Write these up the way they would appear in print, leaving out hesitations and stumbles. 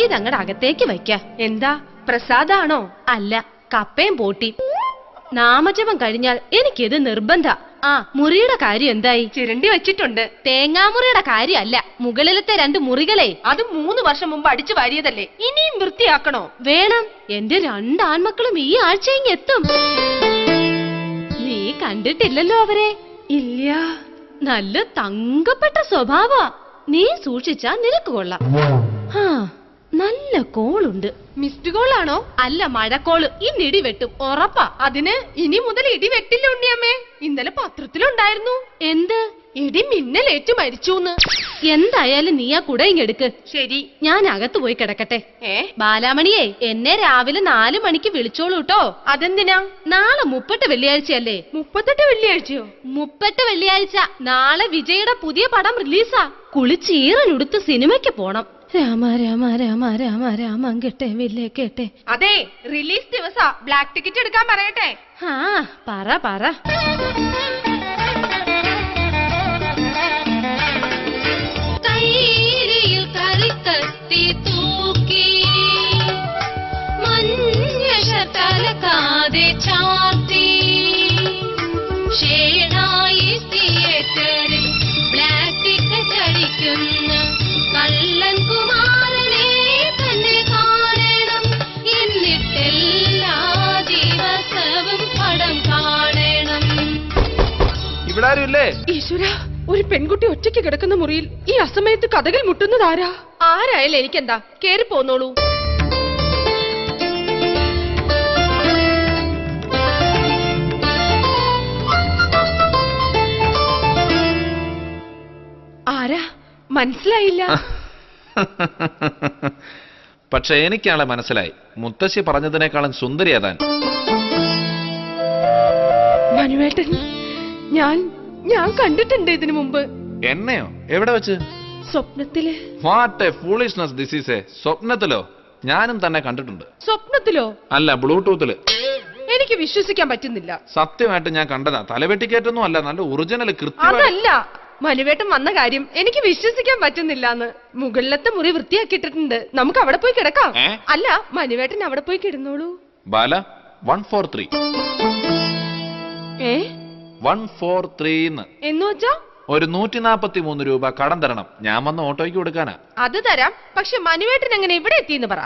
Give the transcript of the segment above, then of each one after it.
ഇതങ്ങടെ അകത്തേക്ക് വയ്ക്ക. എന്താ പ്രസാദാണോ? അല്ല, കപ്പയും പോട്ടി. നാമജപം കഴിഞ്ഞാൽ എനിക്കിത് നിർബന്ധ. ആ മുറിയുടെ കാര്യം എന്തായി? ചിരണ്ടി വെച്ചിട്ടുണ്ട്. തേങ്ങാമുറിയുടെ കാര്യമല്ല, മുകളിലത്തെ 2 മുറികളെ. അത് 3 വർഷം മുമ്പ് അടിച്ചു വാരിയതല്ലേ, ഇനിയും വൃത്തിയാക്കണോ? വേണം. എന്റെ 2 ആൺമക്കളും ഈ ആഴ്ച ഇങ്ങെത്തും. നീ കണ്ടിട്ടില്ലല്ലോ അവരെ? ഇല്ല. നല്ല തങ്കപ്പെട്ട സ്വഭാവ. നീ സൂക്ഷിച്ചാ നിനക്ക് കൊള്ളാം. നല്ല കോളുണ്ട്. മിസ്ഡ് കോളാണോ? അല്ല, മഴക്കോള്. ഇന്ന് ഇടി വെട്ടും ഉറപ്പാ. അതിന് ഇനി മുതൽ ഇടി വെട്ടില്ല ഉണ്ണിയമ്മേ. ഇന്നലെ പത്രത്തിലുണ്ടായിരുന്നു. എന്ത്? ഇടി മിന്നലേറ്റു മരിച്ചൂന്ന്. എന്തായാലും നീ ആ കുടയിങ്ങെടുക്ക്. ശരി, ഞാൻ അകത്ത് പോയി കിടക്കട്ടെ. ബാലാമണിയെ, എന്നെ രാവിലെ 4 മണിക്ക് വിളിച്ചോളൂ ട്ടോ. അതെന്തിനാ? നാളെ 30 വെള്ളിയാഴ്ചയല്ലേ? 38 വെള്ളിയാഴ്ചയോ? 30 വെള്ളിയാഴ്ച. നാളെ വിജയുടെ പുതിയ പടം റിലീസാ. കുളിച്ചീറനുടുത്ത് സിനിമയ്ക്ക് പോണം. രാമ രാമ രാമ രാമ രാമം കേട്ടെ വില്ലേ കേട്ടെ. അതെ, റിലീസ് ദിവസാ. ബ്ലാക്ക് ടിക്കറ്റ് എടുക്കാൻ പറയട്ടെ. പറ. ഈശ്വര, ഒരു പെൺകുട്ടി ഒറ്റയ്ക്ക് കിടക്കുന്ന മുറിയിൽ ഈ അസമയത്ത് കഥകൾ മുട്ടുന്നത് ആരാ? ആരായാലും എനിക്കെന്താ, കേറി പോന്നോളൂ. ആരാ? മനസ്സിലായില്ല. പക്ഷെ എനിക്കാളെ മനസ്സിലായി. മുത്തശ്ശി പറഞ്ഞതിനേക്കാളും സുന്ദരിയാ താൻ. മനുവേട്ടൻ, ഞാൻ കണ്ടിട്ടുണ്ട് ഇതിനു മുമ്പ്. എന്നെയോ? എവിടെ വെച്ച്? സ്വപ്നത്തില്. What a foolishness this is. സ്വപ്നത്തിലോ? ഞാനും തന്നെ കണ്ടിട്ടുണ്ട്. സ്വപ്നത്തിലോ? അല്ല, ബ്ലൂടൂത്തില്. എനിക്ക് വിശ്വസിക്കാൻ പറ്റുന്നില്ല. സത്യമായിട്ട് ഞാൻ കണ്ടതാ. തലവെട്ടിക്കേറ്റൊന്നും അല്ല, നല്ല ഒറിജിനൽ കൃത്യം. അതല്ല, മനുവേട്ടൻ വന്ന കാര്യം എനിക്ക് വിശ്വസിക്കാൻ പറ്റുന്നില്ലാന്ന്. മുകളിലത്തെ മുറി വൃത്തിയാക്കിയിട്ടുണ്ട്. നമുക്ക് അവിടെ പോയി കിടക്കാം. അല്ല, മനുവേട്ടൻ അവിടെ പോയി കിടന്നോളൂ. ബാല, 143. 143 എന്ന് വെച്ചാ? ഒരു 143 രൂപ കടം തരണം. ഞാൻ വന്ന് ഓട്ടോയ്ക്ക് കൊടുക്കാനാ. അത് തരാം. പക്ഷെ മനുവേട്ടൻ എങ്ങനെ ഇവിടെ എത്തിയെന്ന് പറ.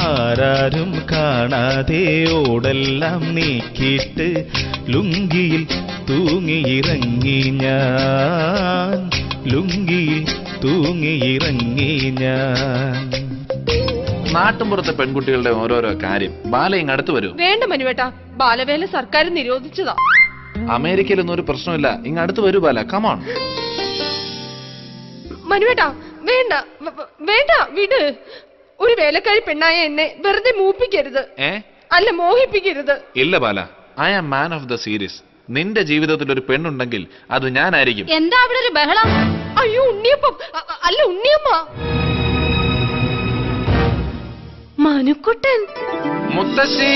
ആരാരും കാണാതെ ഓടെല്ലാം നീക്കിയിട്ട് ലുങ്കിയിൽ തൂങ്ങിയിറങ്ങി ഞാൻ. നാട്ടുമ്പുറത്തെ പെൺകുട്ടികളുടെ ഓരോരോ കാര്യം. ബാല ഇങ്ങ് അടുത്ത് വരൂ. വേണ്ട മനുവേട്ടാ, ബാലവേല സർക്കാർ നിരോധിച്ചതാ. അമേരിക്കയിലൊന്നും ഒരു പ്രശ്നമില്ല. ഇങ്ങ് അടുത്ത് വരൂ ബാല, കമോൺ. മനുവേട്ടാ, വേണ്ട വിട്. ഒരു വേലക്കാരി പെണ്ണായ എന്നെ വെറുതെ മൂപ്പിക്കരുത്. അല്ല, മോഹിപ്പിക്കരുത്. ഇല്ല Bala, I am man of the series. നിന്റെ ജീവിതത്തിൽ ഒരു പെണ്ണുണ്ടെങ്കിൽ അത് ഞാനായിരിക്കും. എന്താ അവിടെ ഒരു ബഹളം? അയ്യോ, ഉണ്ണിയപ്പം. അല്ല, ഉണ്ണിയമ്മ. മനുക്കുട്ടൻ. മുത്തശ്ശി.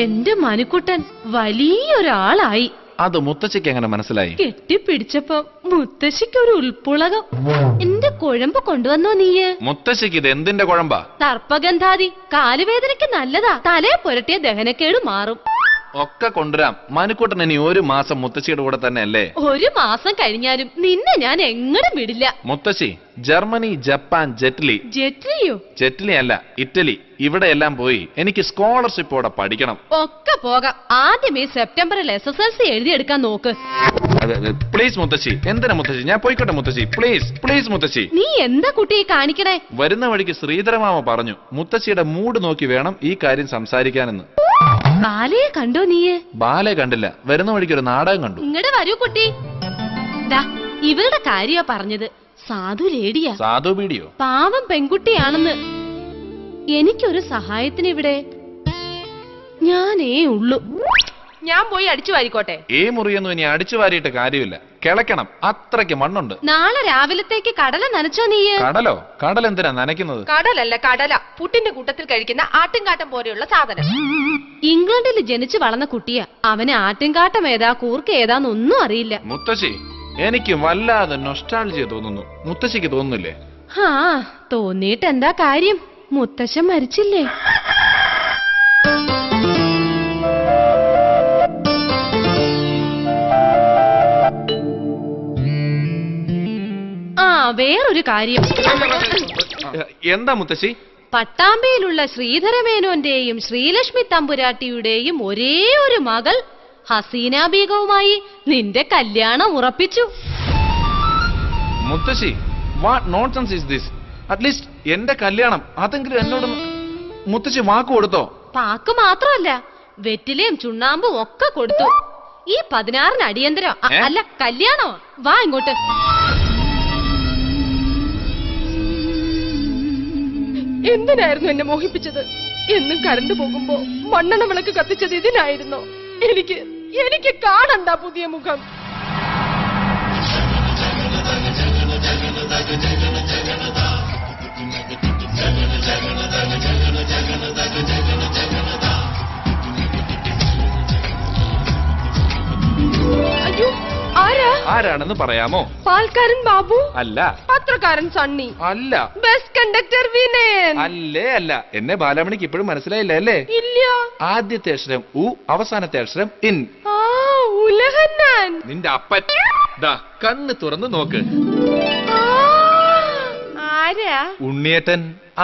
എന്റെ മനുക്കുട്ടൻ വലിയൊരാളായി. അത് മുത്തശ്ശിക്ക് എങ്ങനെ മനസ്സിലായി? കെട്ടിപ്പിടിച്ചപ്പോ മുത്തശ്ശിക്ക് ഒരു ഉൾപ്പുളകം. എന്റെ കുഴമ്പ് കൊണ്ടുവന്നോ നീയ്? മുത്തശ്ശിക്ക് ഇത് എന്തിന്റെ കുഴമ്പാ? സർപ്പഗന്ധാദി. കാലുവേദനയ്ക്ക് നല്ലതാ. തലയെ പുരട്ടിയ ദഹനക്കേട് മാറും. ഒക്കെ കൊണ്ടുവരാം. മനുക്കുട്ടൻ ഇനി 1 മാസം മുത്തശ്ശിയുടെ കൂടെ തന്നെ അല്ലേ? 1 മാസം കഴിഞ്ഞാലും നിന്നെ ഞാൻ എങ്ങടും വിടില്ല. മുത്തശ്ശി ജർമ്മനി, ജപ്പാൻ, ജെറ്റ്ലിയോ? ജെറ്റ്ലി അല്ല, ഇറ്റലി. ഇവിടെ എല്ലാം പോയി എനിക്ക് സ്കോളർഷിപ്പോടെ പഠിക്കണം. ഒക്കെ പോകാം. ആദ്യമേ സെപ്റ്റംബറിൽ SSLC എഴുതിയെടുക്കാൻ നോക്ക്. പ്ലീസ് മുത്തശ്ശി. എന്തിനാ മുത്തശ്ശി? ഞാൻ പോയിക്കോട്ടെ മുത്തശ്ശി. പ്ലീസ് മുത്തശ്ശി. നീ എന്താ കുട്ടിയെ കാണിക്കണേ? വരുന്ന വഴിക്ക് ശ്രീധരമാമ പറഞ്ഞു മുത്തശ്ശിയുടെ മൂഡ് നോക്കി വേണം ഈ കാര്യം സംസാരിക്കാനെന്ന്. ബാലയെ കണ്ടോ നീയ്? ബാലയെ കണ്ടില്ല. വരുന്ന വഴിക്ക് ഒരു നാടകം കണ്ടു. ഇങ്ങടെ വരൂ കുട്ടി. ഇവരുടെ കാര്യ പറഞ്ഞത്. സാധു ലേഡിയാ. സാധു ബീഡിയോ? പാവം പെൺകുട്ടിയാണെന്ന്. എനിക്കൊരു സഹായത്തിന് ഇവിടെ ഞാനേ ഉള്ളൂ. ഞാൻ പോയി അടിച്ചു വാരിക്കോട്ടെ. ഈ മുറിയൊന്നും ഇനി അടിച്ചു വാരിയിട്ട് കാര്യമില്ല. കിളയ്ക്കണം, അത്രയ്ക്ക് മണ്ണുണ്ട്. നാളെ രാവിലത്തേക്ക് കടല നനച്ചോ നീ? കടലോ? കടൽ എന്തിനാ നനയ്ക്കുന്നത്? കടലല്ല, കടല. പുട്ടിന്റെ കൂട്ടത്തിൽ കഴിക്കുന്ന ആട്ടിൻകാട്ടം പോലെയുള്ള സാധനം. ഇംഗ്ലണ്ടിൽ ജനിച്ചു വളർന്ന കുട്ടിയാ. അവന് ആട്ടിൻകാട്ടം ഏതാ കൂർക്ക് ഏതാന്നൊന്നും അറിയില്ല. മുത്തശ്ശി, എനിക്ക് വല്ലാതെ നൊസ്റ്റാൾജിയ തോന്നുന്നു. മുത്തശ്ശിക്ക് തോന്നുന്നില്ലേ? ഹാ, തോന്നിയിട്ട് എന്താ കാര്യം? മുത്തശ്ശൻ മരിച്ചില്ലേ? വേറൊരു കാര്യം. എന്താ മുത്തശ്ശി? പട്ടാമ്പിയിലുള്ള ശ്രീധരമേനോന്റെയും ശ്രീലക്ഷ്മി തമ്പുരാട്ടിയുടെയും ഒരേ ഒരു മകൾ ഹസീന ബീഗവുമായി നിന്റെ കല്യാണം ഉറപ്പിച്ചു. മുത്തശ്ശി, what nonsense is this? At least എന്റെ കല്യാണം അതെങ്കിലും എന്നോട് മുത്തശ്ശി വാക്ക് കൊടുത്തോ? പാക്ക് മാത്രമല്ല, വെറ്റിലയും ചുണ്ണാമ്പും ഒക്കെ കൊടുത്തു. ഈ 16-ന് അടിയന്തരം അല്ല കല്യാണോ? വാ ഇങ്ങോട്ട്. എന്തിനായിരുന്നു എന്നെ മോഹിപ്പിച്ചത്? എന്നും കറണ്ട് പോകുമ്പോ മണ്ണെണ്ണ വിളക്ക് കത്തിച്ചത് ഇതിനായിരുന്നോ? എനിക്ക് കാണണ്ട പുതിയ മുഖം. അയ്യോ, ആരാണെന്ന് പറയാമോ? പാൽക്കാരൻ ബാബു അല്ല. പത്രക്കാരൻ സണ്ണി അല്ല. ബസ് കണ്ടക്ടർ വിനയൻ അല്ലേ അല്ല. എന്നെ ബാലാമണിക്ക് ഇപ്പോഴും മനസ്സിലായില്ല അല്ലേ? ഇല്ല. ആദ്യത്തെ അക്ഷരം ഉ, അവസാനത്തെ അക്ഷരം ഇൻ. ഉലഹന്നാൻ. നിന്റെ അപ്പൻ ദാ കണ്ണ് തുറന്ന് നോക്ക്. ആരാ? ഉണ്ണിയേട്ടൻ.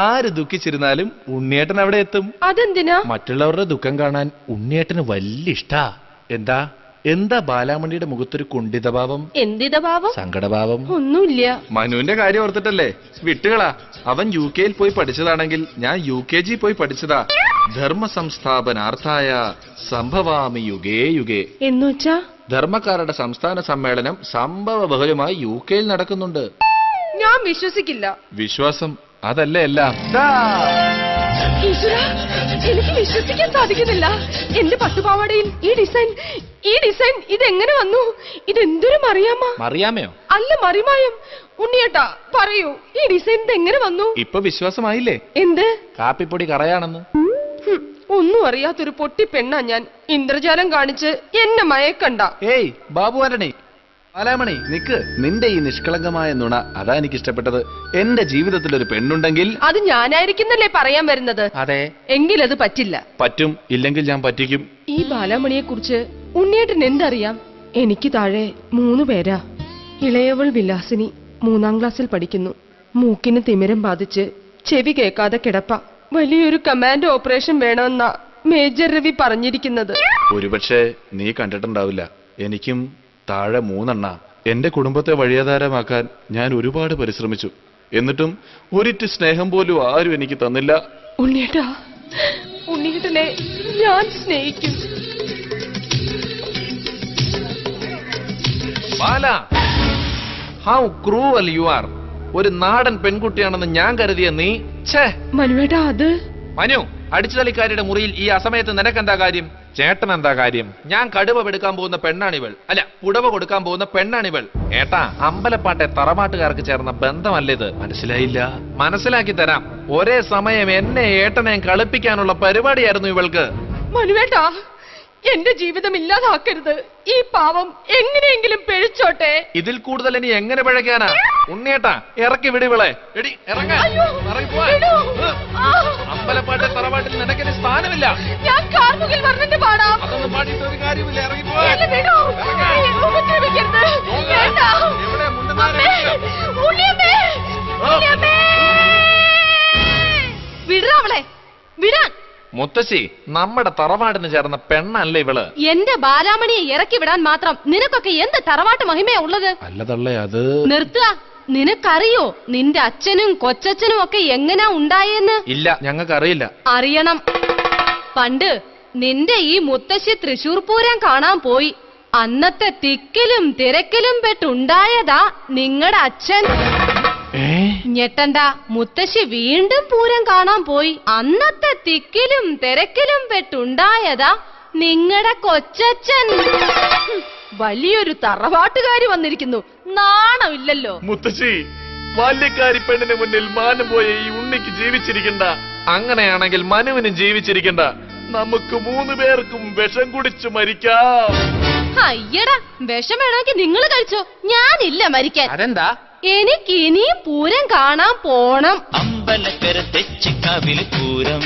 ആര് ദുഃഖിച്ചിരുന്നാലും ഉണ്ണിയേട്ടൻ അവിടെ എത്തും. അതെന്തിനാ? മറ്റുള്ളവരുടെ ദുഃഖം കാണാൻ ഉണ്ണിയേട്ടന് വലിയ ഇഷ്ടാ. എന്താ ബാലാമണിയുടെ മുഖത്തൊരു കുണ്ഠിതഭാവം? എന്തിതഭാവം? സങ്കടഭാവം? ഒന്നുമില്ല. മനുവിന്റെ കാര്യം ഓർത്തിട്ടല്ലേ? വിട്ടുകളാ. അവൻ UK പോയി പഠിച്ചതാണെങ്കിൽ ഞാൻ UKG പോയി പഠിച്ചതാ. ധർമ്മ സംസ്ഥാപനാർത്ഥായ സംഭവാമി യുഗേ യുഗേ. എന്നുവെച്ചാ? ധർമ്മക്കാരുടെ സംസ്ഥാന സമ്മേളനം സംഭവ ബഹുലമായി UK നടക്കുന്നുണ്ട്. ഞാൻ വിശ്വസിക്കില്ല. വിശ്വാസം അതല്ലേ എല്ലാം. എനിക്ക് വിശ്വസിക്കാൻ സാധിക്കുന്നില്ല. എന്റെ പട്ടുപാവാടയിൽ ഈ ഡിസൈൻ ഇതെങ്ങനെ വന്നു? ഇതെന്തൊരു മറിയാമയോ? അല്ല, മറിമായം. ഉണ്ണിയേട്ടാ പറയൂ, ഈ ഡിസൈൻ എങ്ങനെ വന്നു? ഇപ്പൊ വിശ്വാസമായില്ലേ? എന്ത്? കാപ്പിപ്പൊടി കറയാണെന്ന്. ഒന്നും അറിയാത്തൊരു പൊട്ടി പെണ്ണാ ഞാൻ. ഇന്ദ്രജാലം കാണിച്ച് എന്നെ മയക്കണ്ട. ഏയ് ബാബു ആന്റണി, ബാലാമണി നിക്ക്. നിന്റെ ഈ നിഷ്കളങ്കമായ നുണ അതാ എനിക്ക് ഇഷ്ടപ്പെട്ടത്. എന്റെ ജീവിതത്തിൽ ഒരു പെണ്ണുണ്ടെങ്കിൽ അത് ഞാനായിരിക്കുന്നല്ലേ പറയാൻ വരുന്നത്? അതെ. എങ്കിലത് പറ്റില്ല. പറ്റും, ഇല്ലെങ്കിൽ ഞാൻ പറ്റിക്കും. ഈ ബാലാമണിയെ കുറിച്ച് ഉണ്ണിയേട്ടൻ എന്തറിയാം? എനിക്ക് താഴെ 3 പേരാ. ഇളയവൾ വിലാസിനി 3-ാം ക്ലാസ്സിൽ പഠിക്കുന്നു. മൂക്കിന് തിമിരം ബാധിച്ച് ചെവി കേൾക്കാതെ കിടപ്പ. വലിയൊരു കമാൻഡോ ഓപ്പറേഷൻ വേണമെന്നാ മേജർ രവി പറഞ്ഞിരിക്കുന്നത്. ഒരുപക്ഷെ നീ കണ്ടിട്ടുണ്ടാവില്ല, എനിക്കും താഴെ 3 എണ്ണ. എന്റെ കുടുംബത്തെ വഴിയാധാരമാക്കാൻ ഞാൻ ഒരുപാട് പരിശ്രമിച്ചു. എന്നിട്ടും ഒരിറ്റ് സ്നേഹം പോലും ആരും എനിക്ക് തന്നില്ല. ഉണ്ണിയേട്ടനെ ഞാൻ സ്നേഹിക്കും. ബാല, ഹൗ ക്രൂവൽ യു ആർ. ഒരു നാടൻ പെൺകുട്ടിയാണെന്ന് ഞാൻ കരുതിയ നീ. മനുവേട്ടാ, അത് മനു, അടിച്ചുതളിക്കാരിയുടെ മുറിയിൽ ഈ അസമയത്ത് നിനക്കെന്താ കാര്യം? ചേട്ടൻ എന്താ കാര്യം? ഞാൻ കടുവ എടുക്കാൻ പോകുന്ന പെണ്ണാണിവൾ. അല്ല, പുടവ കൊടുക്കാൻ പോകുന്ന പെണ്ണാണിവൾ. ഏട്ടാ, അമ്പലപ്പാട്ടെ തറവാട്ടുകാർക്ക് ചേർന്ന ബന്ധമല്ലിത്. മനസ്സിലായില്ല? മനസ്സിലാക്കി തരാം. ഒരേ സമയം എന്നെ ഏട്ടനെയും കളിപ്പിക്കാനുള്ള പരിപാടിയായിരുന്നു ഇവൾക്ക്. മനുവേട്ടാ, എന്റെ ജീവിതം ഇല്ലാതാക്കരുത്. ഈ പാവം എങ്ങനെയെങ്കിലും പിഴച്ചോട്ടെ. ഇതിൽ കൂടുതൽ ഇനി എങ്ങനെ പിഴയ്ക്കാനാ? ഉണ്ണിയേട്ടാ, ഇറക്കി വിടിവിളെ. എടി ഇറങ്ങ. അമ്പലപ്പാട്ടെ തറവാട്ടിൽ നിനക്കിന് സ്ഥാനമില്ല. ഞാൻ കാർമുകിൽ വർണ്ണന്റെ പാടാം. അതൊന്നും പാടിയിട്ട് ഒരു കാര്യമില്ല. ഇറങ്ങി വിടാവളെ, വിടാൻ. മുത്തശ്ശി, നമ്മുടെ തറവാടിന് ചേർന്ന പെണ്ണല്ല ഇവള്. എന്റെ ബാലാമണിയെ ഇറക്കി വിടാൻ മാത്രം നിനക്കൊക്കെ എന്ത് തറവാട്ട് മഹിമയാ ഉള്ളത്? അല്ലതള്ളേ, അത് നിർത്തുക. നിനക്കറിയോ നിന്റെ അച്ഛനും കൊച്ചച്ഛനും ഒക്കെ എങ്ങനാ ഉണ്ടായെന്ന്? ഇല്ല, ഞങ്ങൾക്കറിയില്ല. അറിയണം. പണ്ട് നിന്റെ ഈ മുത്തശ്ശി തൃശൂർ പൂരം കാണാൻ പോയി. അന്നത്തെ തിക്കിലും തിരക്കിലും പെട്ടുണ്ടായതാ നിങ്ങളുടെ അച്ഛൻ. ഞെട്ടണ്ട, മുത്തശ്ശി വീണ്ടും പൂരം കാണാൻ പോയി. അന്നത്തെ തിക്കിലും തിരക്കിലും പെട്ടുണ്ടായതാ നിങ്ങളുടെ കൊച്ചച്ഛൻ. വലിയൊരു തറവാട്ടുകാരി വന്നിരിക്കുന്നു. നാണമില്ലല്ലോ. മുത്തശ്ശി, ബാല്യക്കാരി പെണ്ണിന് മുന്നിൽ മാനം പോയ ഈ ഉണ്ണിക്ക് ജീവിച്ചിരിക്കണ്ട. അങ്ങനെയാണെങ്കിൽ മനുവിനും ജീവിച്ചിരിക്കണ്ട. നമുക്ക് 3 പേർക്കും വിഷം കുടിച്ചു മരിക്കാം. അയ്യടാ, വിഷം വേണമെങ്കിൽ നിങ്ങൾ കഴിച്ചോ, ഞാനില്ല മരിക്കാൻ. അതെന്താ? എനിക്ക് ഇനിയും പൂരം കാണാൻ പോണം. അമ്പലക്കര തെച്ചിക്കാവിൽ പൂരം